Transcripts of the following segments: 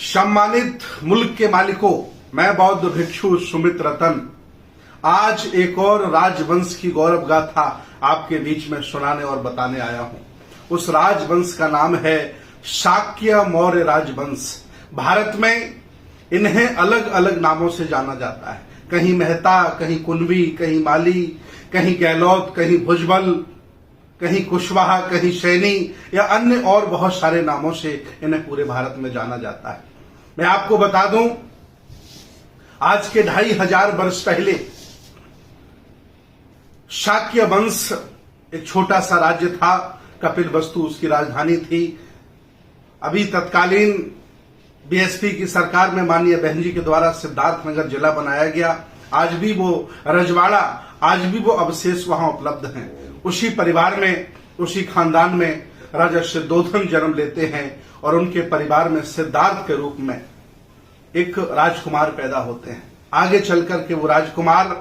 सम्मानित मुल्क के मालिकों, मैं बौद्ध भिक्षु सुमित रतन आज एक और राजवंश की गौरव गाथा आपके बीच में सुनाने और बताने आया हूं। उस राजवंश का नाम है शाक्य मौर्य राजवंश। भारत में इन्हें अलग अलग नामों से जाना जाता है, कहीं मेहता, कहीं कुनवी, कहीं माली, कहीं गहलोत, कहीं भुजबल, कहीं कुशवाहा, कहीं सैनी या अन्य और बहुत सारे नामों से इन्हें पूरे भारत में जाना जाता है। मैं आपको बता दूं, आज के 2500 वर्ष पहले शाक्य वंश एक छोटा सा राज्य था। कपिलवस्तु उसकी राजधानी थी। अभी तत्कालीन बीएसपी की सरकार में माननीय बहन जी के द्वारा सिद्धार्थनगर जिला बनाया गया। आज भी वो रजवाड़ा, आज भी वो अवशेष वहां उपलब्ध हैं। उसी परिवार में, उसी खानदान में राजा सिद्धोधन जन्म लेते हैं और उनके परिवार में सिद्धार्थ के रूप में एक राजकुमार पैदा होते हैं। आगे चलकर के वो राजकुमार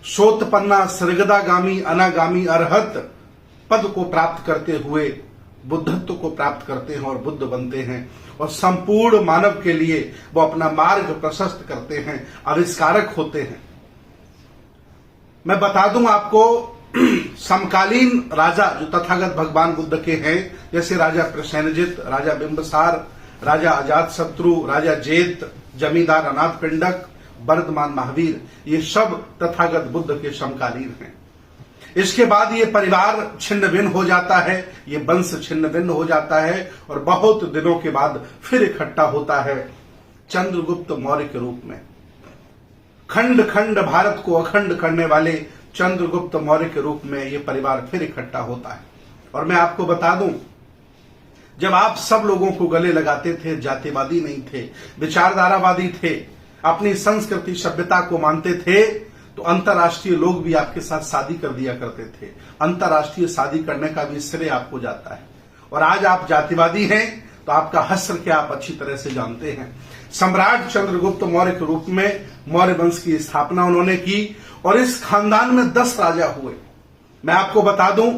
सोतपन्ना सृगदागामी अनागामी अरहत पद को प्राप्त करते हुए बुद्धत्व को प्राप्त करते हैं और बुद्ध बनते हैं और संपूर्ण मानव के लिए वो अपना मार्ग प्रशस्त करते हैं, आविष्कारक होते हैं। मैं बता दूं आपको, समकालीन राजा जो तथागत भगवान बुद्ध के हैं, जैसे राजा प्रसेनजित, राजा बिंबसार, राजा अजातशत्रु, राजा जेत, जमींदार अनाथ पिंडक, वर्धमान महावीर, ये सब तथागत बुद्ध के समकालीन हैं। इसके बाद ये परिवार छिन्न भिन्न हो जाता है, ये वंश छिन्न भिन्न हो जाता है और बहुत दिनों के बाद फिर इकट्ठा होता है चंद्रगुप्त मौर्य के रूप में। खंड खंड भारत को अखंड करने वाले चंद्रगुप्त मौर्य के रूप में ये परिवार फिर इकट्ठा होता है। और मैं आपको बता दूं, जब आप सब लोगों को गले लगाते थे, जातिवादी नहीं थे, विचारधारावादी थे, अपनी संस्कृति सभ्यता को मानते थे, तो अंतर्राष्ट्रीय लोग भी आपके साथ शादी कर दिया करते थे। अंतर्राष्ट्रीय शादी करने का भी श्रेय आपको जाता है। और आज आप जातिवादी हैं तो आपका हश्र क्या आप अच्छी तरह से जानते हैं। सम्राट चंद्रगुप्त मौर्य के रूप में मौर्य वंश की स्थापना उन्होंने की और इस खानदान में 10 राजा हुए। मैं आपको बता दूं,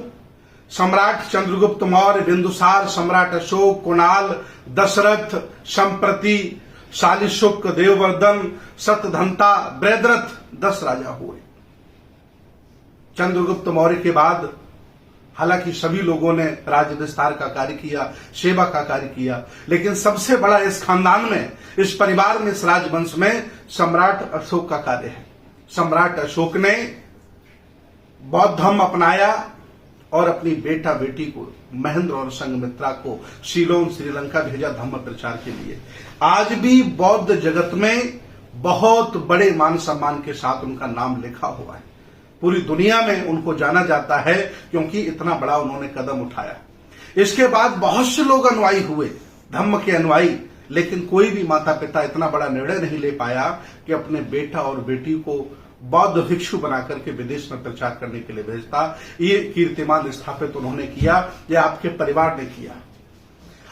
सम्राट चंद्रगुप्त मौर्य, बिंदुसार, सम्राट अशोक, कुणाल, दशरथ, संप्रति, शालिशुक, देववर्धन, सतधंता, बृहद्रथ 10 राजा हुए। चंद्रगुप्त मौर्य के बाद हालांकि सभी लोगों ने राज्य विस्तार का कार्य किया, सेवा का कार्य किया, लेकिन सबसे बड़ा इस खानदान में, इस परिवार में, इस राजवंश में सम्राट अशोक का कार्य है। सम्राट अशोक ने बौद्ध धर्म अपनाया और अपनी बेटा बेटी को, महेंद्र और संघमित्रा को सीलोन श्रीलंका भेजा धर्म प्रचार के लिए। आज भी बौद्ध जगत में बहुत बड़े मान सम्मान के साथ उनका नाम लिखा हुआ है। पूरी दुनिया में उनको जाना जाता है क्योंकि इतना बड़ा उन्होंने कदम उठाया। इसके बाद बहुत से लोग अनुयायी हुए, धम्म के अनुयायी, लेकिन कोई भी माता पिता इतना बड़ा निर्णय नहीं ले पाया कि अपने बेटा और बेटी को बौद्ध भिक्षु बनाकर के विदेश में प्रचार करने के लिए भेजता। ये कीर्तिमान स्थापित उन्होंने किया, यह आपके परिवार ने किया।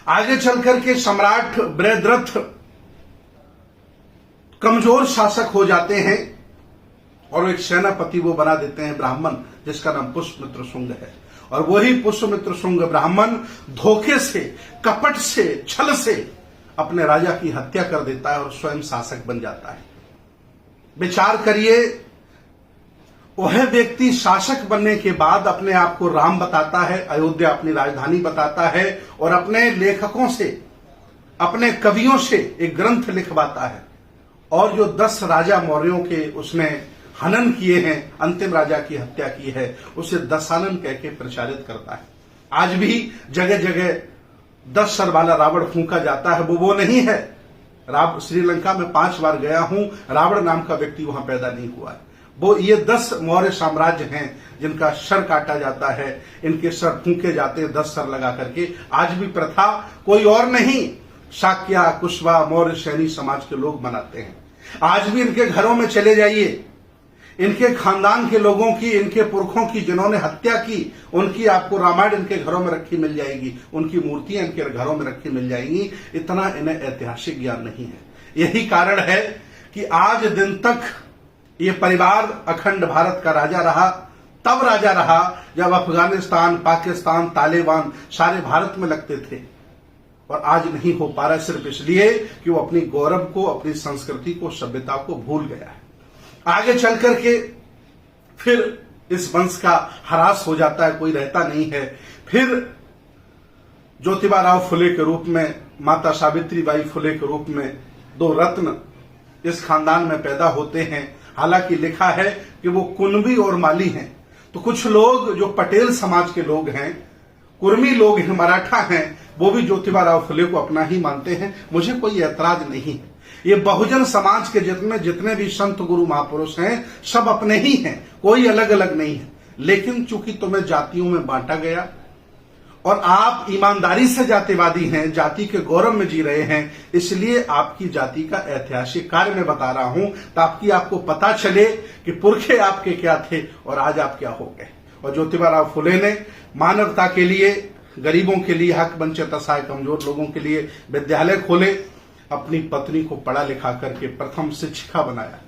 आगे चलकर के सम्राट बृहद्रथ कमजोर शासक हो जाते हैं और एक सेनापति वो बना देते हैं ब्राह्मण, जिसका नाम पुष्यमित्र शुंग है। और वही पुष्यमित्र शुंग ब्राह्मण धोखे से, कपट से, छल से अपने राजा की हत्या कर देता है और स्वयं शासक बन जाता है। विचार करिए, वह व्यक्ति शासक बनने के बाद अपने आप को राम बताता है, अयोध्या अपनी राजधानी बताता है और अपने लेखकों से, अपने कवियों से एक ग्रंथ लिखवाता है और जो 10 राजा मौर्यों के उसने हनन किए हैं, अंतिम राजा की हत्या की है, उसे दशानन कह के प्रचारित करता है। आज भी जगह जगह 10 सर वाला रावण फूंका जाता है। वो नहीं है। श्रीलंका में 5 बार गया हूं, रावण नाम का व्यक्ति वहां पैदा नहीं हुआ है। वो ये 10 मौर्य साम्राज्य हैं जिनका सर काटा जाता है, इनके सर फूंके जाते हैं 10 सर लगा करके। आज भी प्रथा कोई और नहीं, शाक्य, कुशवा, मौर्य सैनी समाज के लोग मनाते हैं। आज भी इनके घरों में चले जाइए, इनके खानदान के लोगों की, इनके पुरखों की जिन्होंने हत्या की, उनकी आपको रामायण इनके घरों में रखी मिल जाएगी, उनकी मूर्तियां इनके घरों में रखी मिल जाएंगी। इतना इन्हें ऐतिहासिक ज्ञान नहीं है। यही कारण है कि आज दिन तक ये परिवार अखंड भारत का राजा रहा। तब राजा रहा जब अफगानिस्तान, पाकिस्तान, तालिबान सारे भारत में लगते थे और आज नहीं हो पा रहा है सिर्फ इसलिए कि वो अपनी गौरव को, अपनी संस्कृति को, सभ्यता को भूल गया है। आगे चल करके फिर इस वंश का ह्रास हो जाता है, कोई रहता नहीं है। फिर ज्योतिबा राव फुले के रूप में, माता सावित्रीबाई फुले के रूप में दो रत्न इस खानदान में पैदा होते हैं। हालांकि लिखा है कि वो कुणबी और माली हैं। तो कुछ लोग जो पटेल समाज के लोग हैं, कुर्मी लोग हैं, मराठा हैं, वो भी ज्योतिबा राव फुले को अपना ही मानते हैं। मुझे कोई ऐतराज नहीं है। ये बहुजन समाज के जितने भी संत गुरु महापुरुष हैं, सब अपने ही हैं, कोई अलग अलग नहीं है। लेकिन चूंकि तुम्हें जातियों में बांटा गया और आप ईमानदारी से जातिवादी हैं, जाति के गौरव में जी रहे हैं, इसलिए आपकी जाति का ऐतिहासिक कार्य मैं बता रहा हूं ताकि आपको पता चले कि पुरखे आपके क्या थे और आज आप क्या हो गए। और ज्योतिबा राव फुले ने मानवता के लिए, गरीबों के लिए, हक वंचित असहाय कमजोर लोगों के लिए विद्यालय खोले, अपनी पत्नी को पढ़ा लिखा करके प्रथम शिक्षिका बनाया।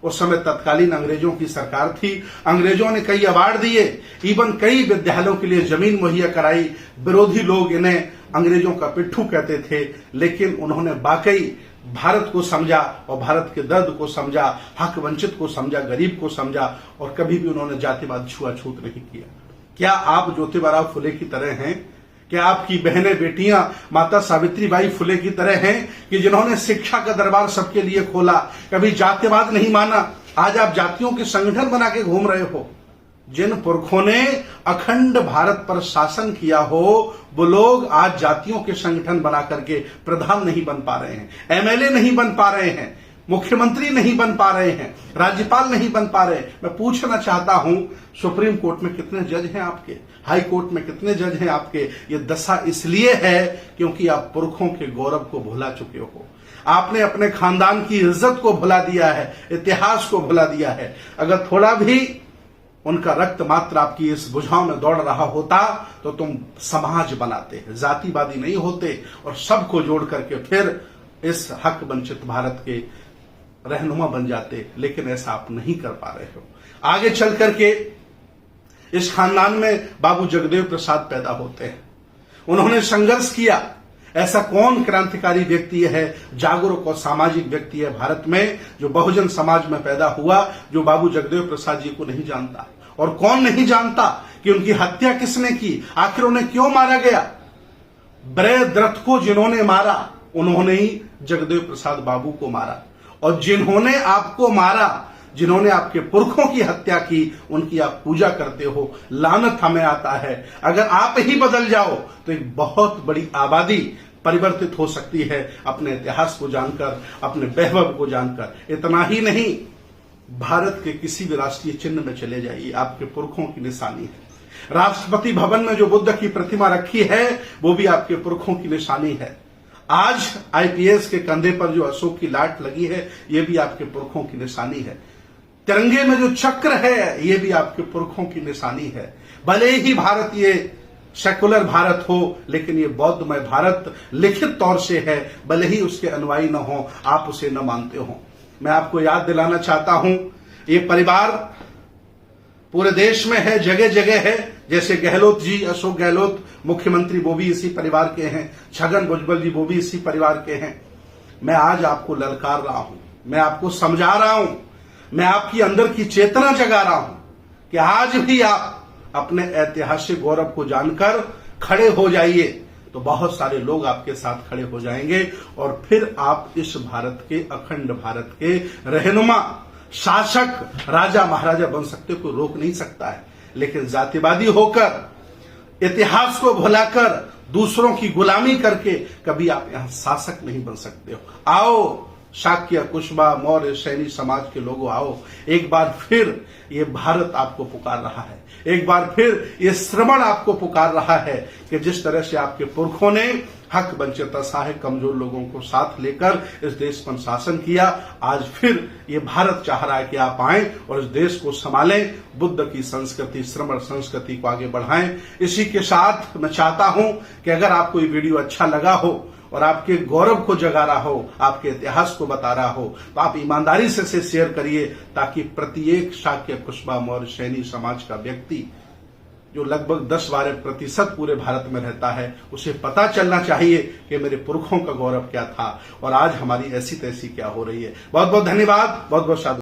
उस समय तत्कालीन अंग्रेजों की सरकार थी। अंग्रेजों ने कई अवार्ड दिए, इवन कई विद्यालयों के लिए जमीन मुहैया कराई। विरोधी लोग इन्हें अंग्रेजों का पिट्ठू कहते थे, लेकिन उन्होंने वाकई भारत को समझा और भारत के दर्द को समझा, हक वंचित को समझा, गरीब को समझा, और कभी भी उन्होंने जातिवाद छुआछूत नहीं किया। क्या आप ज्योतिबा राव फुले की तरह हैं? क्या आपकी बहनें बेटियां माता सावित्रीबाई फुले की तरह हैं कि जिन्होंने शिक्षा का दरबार सबके लिए खोला, कभी जातिवाद नहीं माना? आज आप जातियों के संगठन बना के घूम रहे हो। जिन पुरखों ने अखंड भारत पर शासन किया हो, वो लोग आज जातियों के संगठन बना करके प्रधान नहीं बन पा रहे हैं, एमएलए नहीं बन पा रहे हैं, मुख्यमंत्री नहीं बन पा रहे हैं, राज्यपाल नहीं बन पा रहे। मैं पूछना चाहता हूं, सुप्रीम कोर्ट में कितने जज हैं आपके? हाई कोर्ट में कितने जज हैं आपके? ये दशा इसलिए है क्योंकि आप पुरखों के गौरव को भुला चुके हो। आपने अपने खानदान की इज्जत को भुला दिया है, इतिहास को भुला दिया है। अगर थोड़ा भी उनका रक्त मात्र आपकी इस भुजाओं में दौड़ रहा होता तो तुम समाज बनाते, जातिवादी नहीं होते और सबको जोड़ करके फिर इस हक वंचित भारत के रहनुमा बन जाते। लेकिन ऐसा आप नहीं कर पा रहे हो। आगे चल करके इस खानदान में बाबू जगदेव प्रसाद पैदा होते हैं। उन्होंने संघर्ष किया। ऐसा कौन क्रांतिकारी व्यक्ति है, जागरूक और सामाजिक व्यक्ति है भारत में जो बहुजन समाज में पैदा हुआ, जो बाबू जगदेव प्रसाद जी को नहीं जानता? और कौन नहीं जानता कि उनकी हत्या किसने की, आखिर उन्हें क्यों मारा गया? ब्रयद्रथ को जिन्होंने मारा, उन्होंने ही जगदेव प्रसाद बाबू को मारा। और जिन्होंने आपको मारा, जिन्होंने आपके पुरखों की हत्या की, उनकी आप पूजा करते हो। लानत हमें आता है। अगर आप ही बदल जाओ तो एक बहुत बड़ी आबादी परिवर्तित हो सकती है अपने इतिहास को जानकर, अपने वैभव को जानकर। इतना ही नहीं, भारत के किसी भी राष्ट्रीय चिन्ह में चले जाइए, आपके पुरखों की निशानी है। राष्ट्रपति भवन में जो बुद्ध की प्रतिमा रखी है, वो भी आपके पुरखों की निशानी है। आज आईपीएस के कंधे पर जो अशोक की लाट लगी है, ये भी आपके पुरखों की निशानी है। तिरंगे में जो चक्र है, ये भी आपके पुरखों की निशानी है। भले ही भारत ये सेकुलर भारत हो, लेकिन ये बौद्धमय भारत लिखित तौर से है। भले ही उसके अनुयायी न हो, आप उसे न मानते हो। मैं आपको याद दिलाना चाहता हूं, ये परिवार पूरे देश में है, जगह जगह है। जैसे गहलोत जी, अशोक गहलोत मुख्यमंत्री, वो भी इसी परिवार के हैं। छगन भुजबल जी, वो भी इसी परिवार के हैं। मैं आज आपको ललकार रहा हूं, मैं आपको समझा रहा हूं, मैं आपकी अंदर की चेतना जगा रहा हूं कि आज भी आप अपने ऐतिहासिक गौरव को जानकर खड़े हो जाइए, तो बहुत सारे लोग आपके साथ खड़े हो जाएंगे और फिर आप इस भारत के, अखंड भारत के रहनुमा, शासक, राजा महाराजा बन सकते, कोई रोक नहीं सकता है। लेकिन जातिवादी होकर, इतिहास को भुलाकर, दूसरों की गुलामी करके कभी आप यहां शासक नहीं बन सकते हो। आओ शाक्य, कुशबा, मौर्य, सैनी समाज के लोगों, आओ। एक बार फिर ये भारत आपको पुकार रहा है। एक बार फिर ये श्रवण आपको पुकार रहा है कि जिस तरह से आपके पुरखों ने हक वंचित असहाय कमजोर लोगों को साथ लेकर इस देश पर शासन किया, आज फिर ये भारत चाह रहा है कि आप आए और इस देश को संभालें, बुद्ध की संस्कृति, श्रमण संस्कृति को आगे बढ़ाएं। इसी के साथ मैं चाहता हूं कि अगर आपको ये वीडियो अच्छा लगा हो और आपके गौरव को जगा रहा हो, आपके इतिहास को बता रहा हो, तो आप ईमानदारी से इसे शेयर करिए ताकि प्रत्येक शाक्य, कुशबा, मौर्य, सैनी समाज का व्यक्ति जो लगभग 10-12% पूरे भारत में रहता है, उसे पता चलना चाहिए कि मेरे पुरखों का गौरव क्या था और आज हमारी ऐसी तैसी क्या हो रही है। बहुत बहुत धन्यवाद, बहुत बहुत साधु।